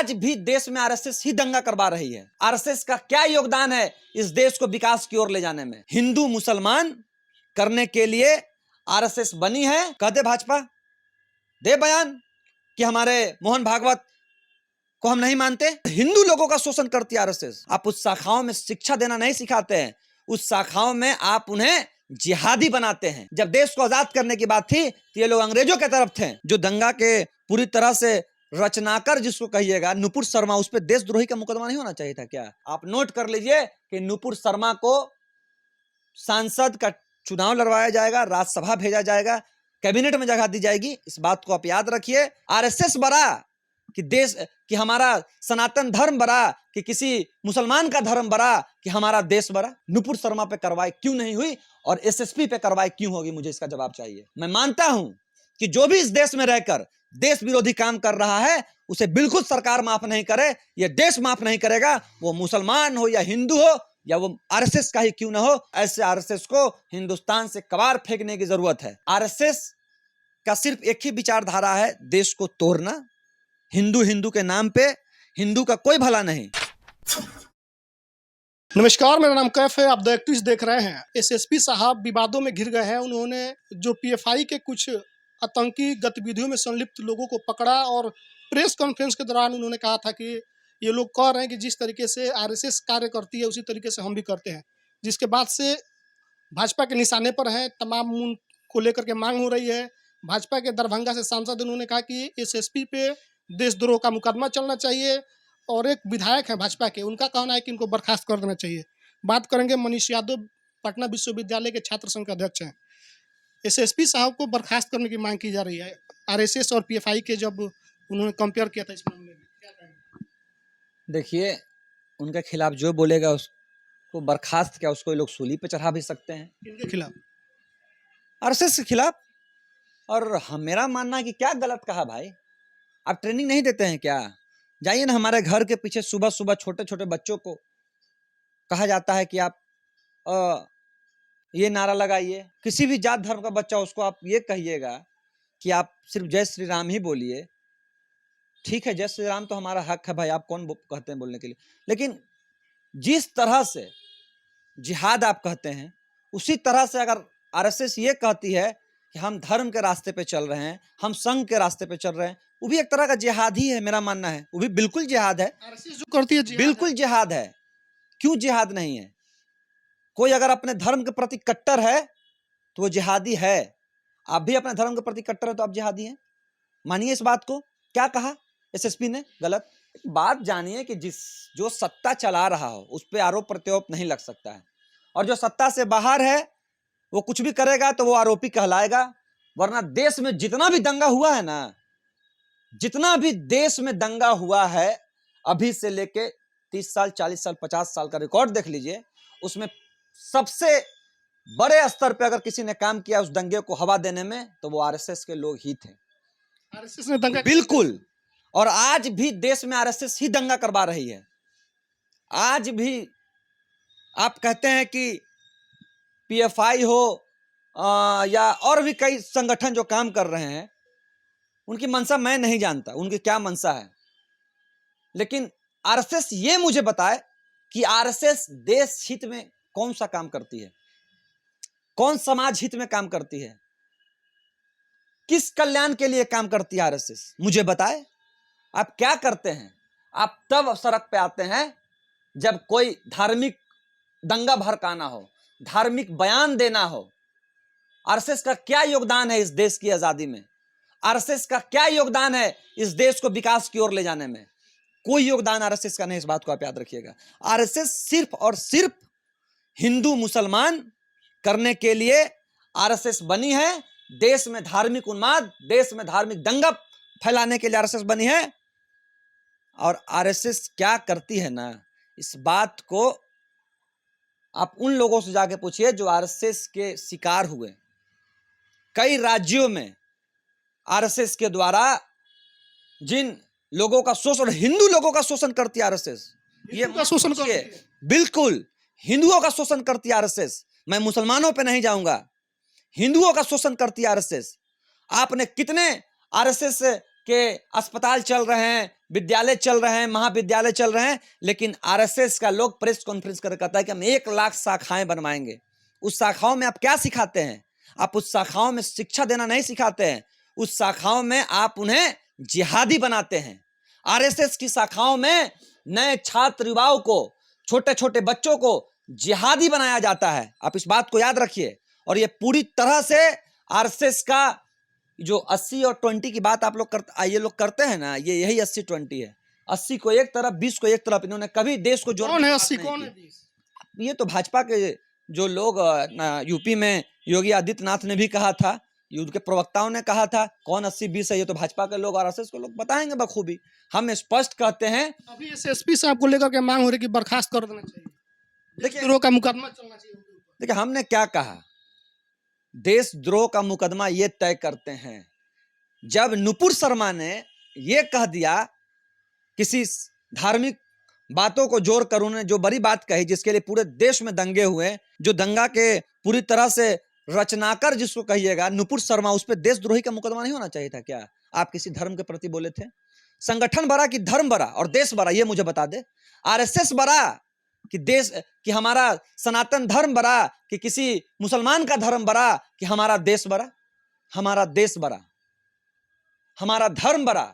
आज भी देश में आरएसएस ही दंगा करवा रही है। आरएसएस का क्या योगदान है इस देश को विकास की ओर ले जाने में? हिंदू मुसलमान करने के लिए आरएसएस बनी है। कहते भाजपा दे बयान कि हमारे मोहन भागवत को हम नहीं मानते। हिंदू लोगों का शोषण करती है आरएसएस। आप उस शाखाओं में शिक्षा देना नहीं सिखाते हैं, उस शाखाओं में आप उन्हें जिहादी बनाते हैं। जब देश को आजाद करने की बात थी तो ये लोग अंग्रेजों के तरफ थे। जो दंगा के पूरी तरह से रचनाकर जिसको कहिएगा नुपुर शर्मा, उस पर देशद्रोही का मुकदमा नहीं होना चाहिए था क्या? आप नोट कर लीजिए कि नुपुर शर्मा को सांसद का चुनाव लड़वाया जाएगा, राज्यसभा भेजा जाएगा, कैबिनेट में जगह दी जाएगी। इस बात को आप याद रखिए। आरएसएस बड़ा कि देश कि हमारा सनातन धर्म बड़ा कि किसी मुसलमान का धर्म बड़ा कि हमारा देश बड़ा। नुपुर शर्मा पे कार्रवाई क्यों नहीं हुई और एसएसपी पे कार्रवाई क्यों होगी? मुझे इसका जवाब चाहिए। मैं मानता हूं कि जो भी इस देश में रहकर देश विरोधी काम कर रहा है उसे बिल्कुल सरकार माफ नहीं करे, यह देश माफ नहीं करेगा। वो मुसलमान हो या हिंदू हो या वो आरएसएस का ही क्यों ना हो, ऐसे आरएसएस को हिंदुस्तान से कबाड़ फेंकने की जरूरत है। आरएसएस का सिर्फ एक ही विचारधारा है, देश को तोड़ना। हिंदू हिंदू के नाम पे हिंदू का कोई भला नहीं। नमस्कार, मेरा नाम कैफ है। आप द एक्ट्रेस देख रहे हैं। एसएसपी साहब विवादों में घिर गए हैं। उन्होंने जो पीएफआई के कुछ आतंकी गतिविधियों में संलिप्त लोगों को पकड़ा और प्रेस कॉन्फ्रेंस के दौरान उन्होंने कहा था कि ये लोग कह रहे हैं कि जिस तरीके से आरएसएस कार्य करती है उसी तरीके से हम भी करते हैं, जिसके बाद से भाजपा के निशाने पर है। तमाम को लेकर के मांग हो रही है। भाजपा के दरभंगा से सांसद उन्होंने कहा कि एसएसपी पे देशद्रोह का मुकदमा चलना चाहिए और एक विधायक है भाजपा के, उनका कहना है कि इनको बर्खास्त कर देना चाहिए। बात करेंगे मनीष यादव, पटना विश्वविद्यालय के छात्र संघ के अध्यक्ष हैं। एसएसपी साहब को बर्खास्त करने की मांग की जा रही है। आरएसएस और पीएफआई के जब उन्होंने कंपेयर किया था इस मामले में, क्या कहेंगे? देखिए, उनके खिलाफ जो बोलेगा उसको बर्खास्त क्या, उसको लोग सूली पे चढ़ा भी सकते हैं। इनके खिलाफ, आरएसएस के खिलाफ। और मेरा मानना है कि क्या गलत कहा भाई? आप ट्रेनिंग नहीं देते हैं क्या? जाइए ना, हमारे घर के पीछे सुबह सुबह छोटे छोटे बच्चों को कहा जाता है कि आप ये नारा लगाइए। किसी भी जात धर्म का बच्चा उसको आप ये कहिएगा कि आप सिर्फ जय श्री राम ही बोलिए। ठीक है, जय श्री राम तो हमारा हक है भाई, आप कौन कहते हैं बोलने के लिए। लेकिन जिस तरह से जिहाद आप कहते हैं, उसी तरह से अगर आरएसएस ये कहती है कि हम धर्म के रास्ते पे चल रहे हैं, हम संघ के रास्ते पे चल रहे हैं, वो भी एक तरह का जिहाद ही है। मेरा मानना है वो भी बिल्कुल जिहाद है। आरएसएस जो करती है बिल्कुल जिहाद है। क्यों जिहाद नहीं है? कोई अगर अपने धर्म के प्रति कट्टर है तो वो जिहादी है। आप भी अपने धर्म के प्रति कट्टर है तो आप जिहादी हैं। मानिए इस बात को। क्या कहा एसएसपी ने? गलत बात। जानिए कि जो सत्ता चला रहा हो उस पर आरोप प्रत्यारोप नहीं लग सकता है, और जो सत्ता से बाहर है वो कुछ भी करेगा तो वो आरोपी कहलाएगा। वरना देश में जितना भी दंगा हुआ है ना, जितना भी देश में दंगा हुआ है अभी से लेके 30 साल 40 साल 50 साल का रिकॉर्ड देख लीजिए, उसमें सबसे बड़े स्तर पे अगर किसी ने काम किया उस दंगे को हवा देने में तो वो आरएसएस के लोग ही थे। आरएसएस ने दंगा बिल्कुल। और आज भी देश में आरएसएस ही दंगा करवा रही है। आज भी आप कहते हैं कि पीएफआई हो या और भी कई संगठन जो काम कर रहे हैं, उनकी मंशा मैं नहीं जानता, उनकी क्या मंशा है। लेकिन आरएसएस ये मुझे बताए कि आरएसएस देश हित में कौन सा काम करती है, कौन समाज हित में काम करती है, किस कल्याण के लिए काम करती है आरएसएस? मुझे बताए। आप क्या करते हैं? आप तब सड़क पे आते हैं जब कोई धार्मिक दंगा भड़काना हो, धार्मिक बयान देना हो। आरएसएस का क्या योगदान है इस देश की आजादी में? आरएसएस का क्या योगदान है इस देश को विकास की ओर ले जाने में? कोई योगदान आरएसएस का नहीं। इस बात को आप याद रखिएगा। आरएसएस सिर्फ और सिर्फ हिंदू मुसलमान करने के लिए आरएसएस बनी है। देश में धार्मिक उन्माद, देश में धार्मिक दंगा फैलाने के लिए आरएसएस बनी है। और आरएसएस क्या करती है ना, इस बात को आप उन लोगों से जाके पूछिए जो आरएसएस के शिकार हुए। कई राज्यों में आरएसएस के द्वारा जिन लोगों का शोषण, हिंदू लोगों का शोषण करती है आरएसएस। ये शोषण करती है। बिल्कुल, हिंदुओं का शोषण करती है आरएसएस। मैं मुसलमानों पे नहीं जाऊंगा, हिंदुओं का शोषण करती है आरएसएस। आपने कितने आरएसएस के अस्पताल चल रहे हैं, विद्यालय चल रहे हैं, महाविद्यालय चल रहे हैं, लेकिन आरएसएस का लोग प्रेस कॉन्फ्रेंस कर कहता है कि हम 1 लाख शाखाएं बनवाएंगे। उस शाखाओं में आप क्या सिखाते हैं? आप उस शाखाओं में शिक्षा देना नहीं सिखाते हैं, उस शाखाओं में आप उन्हें जिहादी बनाते हैं। आरएसएस की शाखाओं में नए छात्र युवाओं को, छोटे छोटे बच्चों को जिहादी बनाया जाता है। आप इस बात को याद रखिए। और ये पूरी तरह से आरएसएस का जो 80 और 20 की बात आप लोग ये लोग करते हैं ना, ये यही 80-20 है। 80 को एक तरफ, 20 को एक तरफ। इन्होंने कभी देश को जोड़ने कौन है की बात 80 नहीं कौन है की। 20? ये तो भाजपा के जो लोग यूपी में योगी आदित्यनाथ ने भी कहा था, युद्ध के प्रवक्ताओं ने कहा था। कौन 80-20 है? ये तो भाजपा के लोग, आरएसएस के लोग बताएंगे बखूबी। हम स्पष्ट कहते हैं। अभी एसएसपी साहब को लेकर के मांग हो रही है कि बर्खास्त कर देना चाहिए, देखिए देशद्रोह का मुकदमा चलना चाहिए उनके ऊपर। देखिए, हमने क्या कहा? देशद्रोह का मुकदमा ये तय करते हैं जब नुपुर शर्मा ने ये कह दिया, किसी धार्मिक बातों को जोड़कर उन्होंने जो बड़ी बात कही, जिसके लिए पूरे देश में दंगे हुए, जो दंगा के पूरी तरह से रचनाकर जिसको कहिएगा नुपुर शर्मा, उस पर देशद्रोही का मुकदमा नहीं होना चाहिए था क्या? आप किसी धर्म के प्रति बोले थे? संगठन बड़ा कि धर्म बड़ा और देश बड़ा, ये मुझे बता दे। आरएसएस बड़ा कि देश, कि हमारा सनातन धर्म बड़ा, कि किसी मुसलमान का धर्म बड़ा, कि हमारा देश बड़ा? हमारा देश बड़ा, हमारा धर्म बड़ा,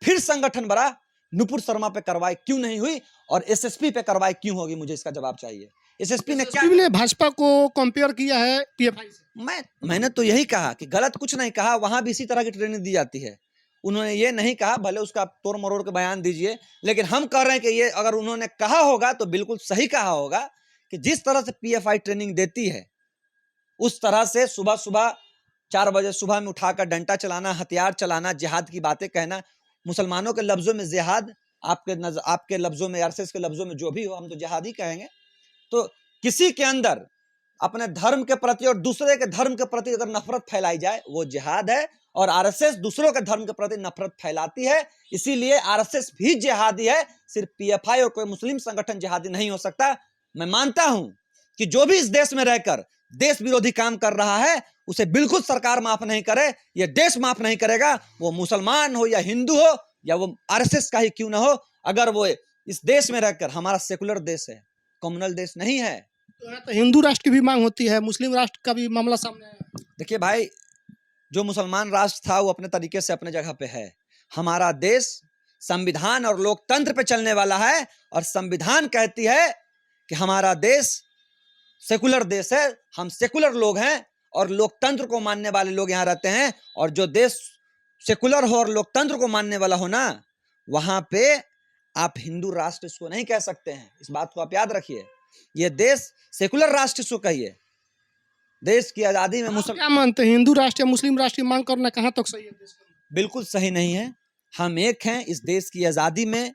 फिर संगठन बड़ा। नुपुर शर्मा पे कार्रवाई क्यों नहीं हुई और एसएसपी पे कार्रवाई क्यों होगी? मुझे इसका जवाब चाहिए। एसएसपी ने क्या, ने भाजपा को कंपेयर किया है पीएफआई से। मैंने तो यही कहा कि गलत कुछ नहीं कहा, वहां भी इसी तरह की ट्रेनिंग दी जाती है। उन्होंने ये नहीं कहा, भले उसका तोड़ मरोड़ के बयान दीजिए, लेकिन हम कह रहे हैं कि ये अगर उन्होंने कहा होगा तो बिल्कुल सही कहा होगा कि जिस तरह से पीएफआई ट्रेनिंग देती है, उस तरह से सुबह सुबह 4 बजे सुबह में उठाकर डंडा चलाना, हथियार चलाना, जिहाद की बातें कहना। मुसलमानों के लफ्जों में जिहाद, आपके लफ्जों में, आरएसएस के लफ्जों में जो भी हो, हम तो जिहाद ही कहेंगे। तो किसी के अंदर अपने धर्म के प्रति और दूसरे के धर्म के प्रति अगर नफरत फैलाई जाए, वो जिहाद है। और आरएसएस दूसरों के धर्म के प्रति नफरत फैलाती है, इसीलिए आरएसएस भी जिहादी है। सिर्फ पीएफआई और कोई मुस्लिम संगठन जिहादी नहीं हो सकता। मैं मानता हूं कि जो भी इस देश में रहकर देश विरोधी काम कर रहा है, उसे बिल्कुल सरकार माफ नहीं करे, ये देश माफ नहीं करेगा। वो मुसलमान हो या हिंदू हो या वो आरएसएस का ही क्यों ना हो, अगर वो इस देश में रहकर, हमारा सेकुलर देश है, कम्युनल देश नहीं है। तो हिंदू राष्ट्र की भी मांग होती है, मुस्लिम राष्ट्र का भी मामला सामने आया। देखिए भाई, जो मुसलमान राष्ट्र था वो अपने तरीके से अपने जगह पे है। हमारा देश संविधान और लोकतंत्र पे चलने वाला है, और संविधान कहती है कि हमारा देश सेकुलर देश है, हम सेकुलर लोग हैं और लोकतंत्र को मानने वाले लोग यहाँ रहते हैं। और जो देश सेकुलर हो और लोकतंत्र को मानने वाला हो ना, वहां पे आप हिंदू राष्ट्र इसको नहीं कह सकते हैं। इस बात को आप याद रखिए। ये देश सेकुलर राष्ट्र इसको कहिए। देश की आजादी में मुसलमान क्या मानते हैं, हिंदू राष्ट्र या मुस्लिम राष्ट्र की मांग करना कहाँ तक सही है? बिल्कुल सही नहीं है। हम एक हैं। इस देश की आजादी में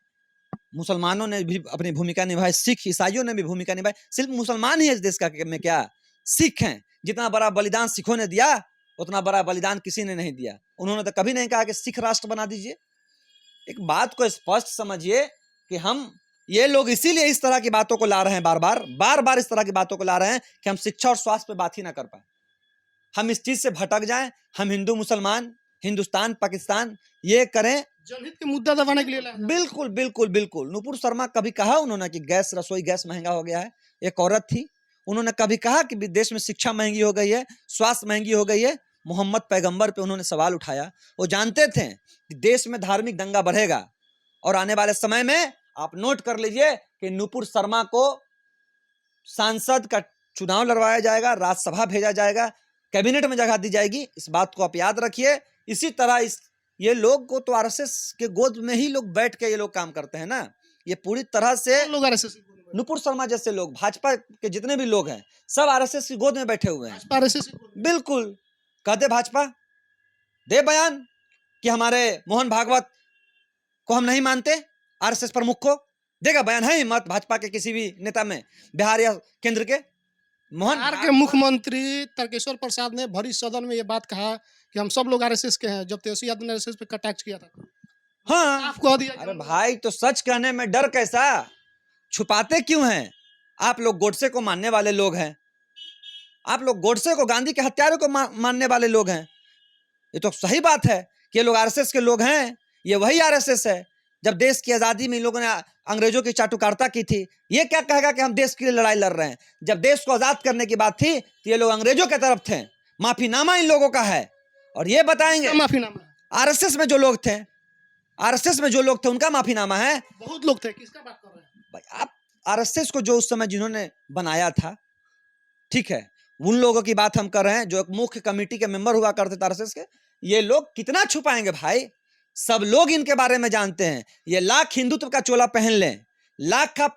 मुसलमानों ने भी अपनी भूमिका निभाई, सिख ईसाइयों ने भी भूमिका निभाई। सिर्फ मुसलमान ही है इस देश का में क्या, सिख हैं। जितना बड़ा बलिदान सिखों ने दिया, उतना बड़ा बलिदान किसी ने नहीं दिया। उन्होंने तो कभी नहीं कहा कि सिख राष्ट्र बना दीजिए। एक बात को स्पष्ट समझिए कि हम, ये लोग इसीलिए इस तरह की बातों को ला रहे हैं, बार बार इस तरह की बातों को ला रहे हैं कि हम शिक्षा और स्वास्थ्य पे बात ही ना कर पाए, हम इस चीज से भटक जाएं, हम हिंदू मुसलमान, हिंदुस्तान पाकिस्तान ये करें, जनहित के मुद्दा दबाने के लिए लाया। बिल्कुल बिल्कुल बिल्कुल। नुपुर शर्मा कभी कहा उन्होंने कि गैस, रसोई गैस महंगा हो गया है? एक औरत थी, उन्होंने कभी कहा कि देश में शिक्षा महंगी हो गई है, स्वास्थ्य महंगी हो गई है? मोहम्मद पैगंबर पे उन्होंने सवाल उठाया। वो जानते थे कि देश में धार्मिक दंगा बढ़ेगा और आने वाले समय में आप नोट कर लीजिए कि नुपुर शर्मा को सांसद का चुनाव लड़वाया जाएगा, राज्यसभा भेजा जाएगा, कैबिनेट में जगह दी जाएगी। इस बात को आप याद रखिए। इसी तरह ये लोग को तो आरएसएस के गोद में ही लोग बैठ के ये लोग काम करते हैं ना। ये पूरी तरह से लोग आरएसएस, नुपुर शर्मा जैसे लोग, भाजपा के जितने भी लोग हैं, सब आरएसएस की गोद में बैठे हुए हैं। आरएसएस बिल्कुल। कहते भाजपा दे बयान कि हमारे मोहन भागवत को हम नहीं मानते, आरएसएस प्रमुख को देगा बयान? है हिम्मत भाजपा के किसी भी नेता में, बिहार या केंद्र के? बिहार के मुख्यमंत्री तारकेश्वर प्रसाद ने भरी सदन में ये बात कहा कि हम सब लोग आरएसएस के हैं, जब तेजस्वी यादव ने आरएसएस पे कटाक्ष किया था। हाँ, आप कह दिया। अरे भाई, तो सच कहने में डर कैसा, छुपाते क्यों हैं? आप लोग गोडसे को मानने वाले लोग हैं, आप लोग गोडसे को, गांधी के हत्यारों को मानने वाले लोग हैं। ये तो सही बात है कि ये लोग आरएसएस के लोग हैं, ये वही आरएसएस है जब देश की आजादी में इन लोगों ने अंग्रेजों की चाटुकारिता की थी। ये क्या कहेगा कि हम देश के लिए लड़ाई लड़ रहे हैं? जब देश को आजाद करने की बात थी तो ये लोग अंग्रेजों की तरफ थे। माफीनामा इन लोगों का है और ये बताएंगे। माफीनामा है? आरएसएस में जो लोग थे, आरएसएस में जो लोग थे उनका माफीनामा है। बहुत लोग थे, किसका बात कर रहे हैं भाई आप आरएसएस को जो उस समय जिन्होंने बनाया था, ठीक है, उन लोगों की बात हम कर रहे हैं जो एक मुख्य कमेटी के मेंबर हुआ करते थे आरएसएस के। ये लोग कितना छुपाएंगे भाई? सब लोग इनके बारे में जानते हैं। ये लाख हिंदुत्व का चोला पहन लें, लाख का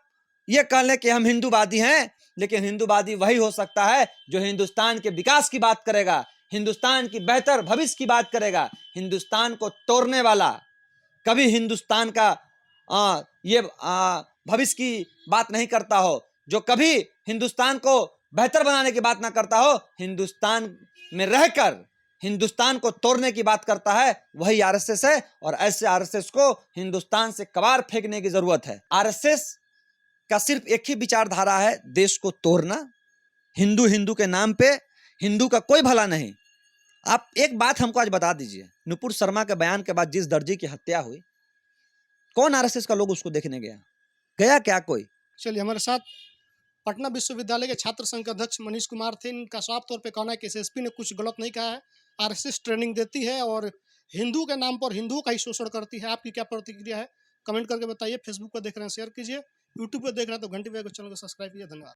ये कह लें कि हम हिंदूवादी हैं, लेकिन हिंदूवादी वही हो सकता है जो हिंदुस्तान के विकास की बात करेगा, हिंदुस्तान की बेहतर भविष्य की बात करेगा। हिंदुस्तान को तोड़ने वाला कभी हिंदुस्तान का भविष्य की बात नहीं करता हो, जो कभी हिंदुस्तान को बेहतर बनाने की बात ना करता हो, हिंदुस्तान में रहकर हिंदुस्तान को तोड़ने की बात करता है, वही आरएसएस है। और ऐसे आरएसएस को हिंदुस्तान से कबाड़ फेंकने की जरूरत है। आरएसएस का सिर्फ एक ही विचारधारा है, देश को तोड़ना, हिंदू हिंदू के नाम पे। हिंदू का कोई भला नहीं। आप एक बात हमको आज बता दीजिए, नुपुर शर्मा के बयान के बाद जिस दर्जी की हत्या हुई, कौन आरएसएस का लोग उसको देखने गया क्या कोई? चलिए, हमारे साथ पटना विश्वविद्यालय के छात्र संघ के अध्यक्ष मनीष कुमार थे। इनका साफ तौर पे कहना है कि एसएसपी ने कुछ गलत नहीं कहा है। आरएसएस ट्रेनिंग देती है और हिंदू के नाम पर हिंदुओं का ही शोषण करती है। आपकी क्या प्रतिक्रिया है? कमेंट करके बताइए। फेसबुक पर देख रहे हैं शेयर कीजिए, यूट्यूब पर देख रहे हैं तो घंटी बजाकर चैनल को सब्सक्राइब कीजिए। धन्यवाद।